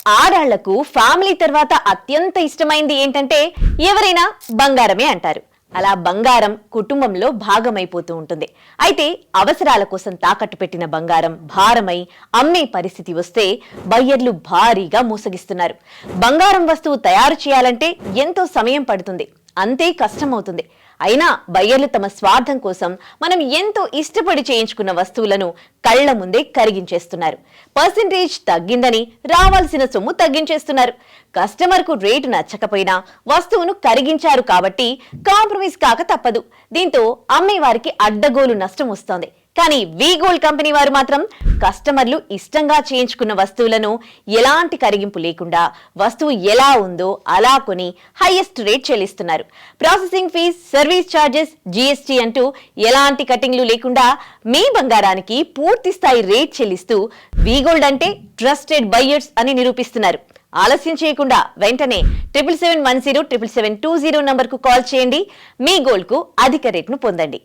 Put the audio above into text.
ఆడాళ్లకు family తర్వాత అత్యంత ఇష్టమైంది ఏంటంటే ఎవరైనా బంగారమే అంటారు. అలా బంగారం కుటుంబంలో భాగమైపోతూ ఉంటుంది. అయితే అవసరాల కోసం తాకట్టు పెట్టిన బంగారం భారమై అమ్మే పరిస్థితి వస్తే బయ్యర్లు భారీగా మోసగిస్తున్నారు. బంగారం వస్తువు తయారు చేయాలంటే ఎంతో సమయం పడుతుంది, అంతే కష్టమవుతుంది. అయినా బయ్యర్లు తమ స్వార్థం కోసం మనం ఎంతో ఇష్టపడి చేయించుకున్న వస్తువులను కళ్ల ముందే కరిగించేస్తున్నారు. పర్సెంటేజ్ తగ్గిందని రావాల్సిన సొమ్ము తగ్గించేస్తున్నారు. కస్టమర్కు రేటు నచ్చకపోయినా వస్తువును కరిగించారు కాబట్టి కాంప్రమైజ్ కాక తప్పదు. దీంతో అమ్మేవారికి అడ్డగోలు నష్టం వస్తోంది. కానీ వి గోల్డ్ కంపెనీ వారు మాత్రం కస్టమర్లు ఇష్టంగా చేయించుకున్న వస్తువులను ఎలాంటి కరిగింపు లేకుండా వస్తువు ఎలా ఉందో అలా కొని హైయెస్ట్ రేట్ చెల్లిస్తున్నారు. Processing fees, service charges, GST అంటూ ఎలాంటి కటింగ్లు లేకుండా మీ బంగారానికి పూర్తి స్థాయి రేట్ చెల్లిస్తూ వి గోల్డ్ అంటే ట్రస్టెడ్ బయ్యర్స్ అని నిరూపిస్తున్నారు. ఆలస్యం చేయకుండా వెంటనే 7771077720 నంబర్కు కాల్ చేయండి. మీ గోల్డ్ కు అధిక రేట్ను పొందండి.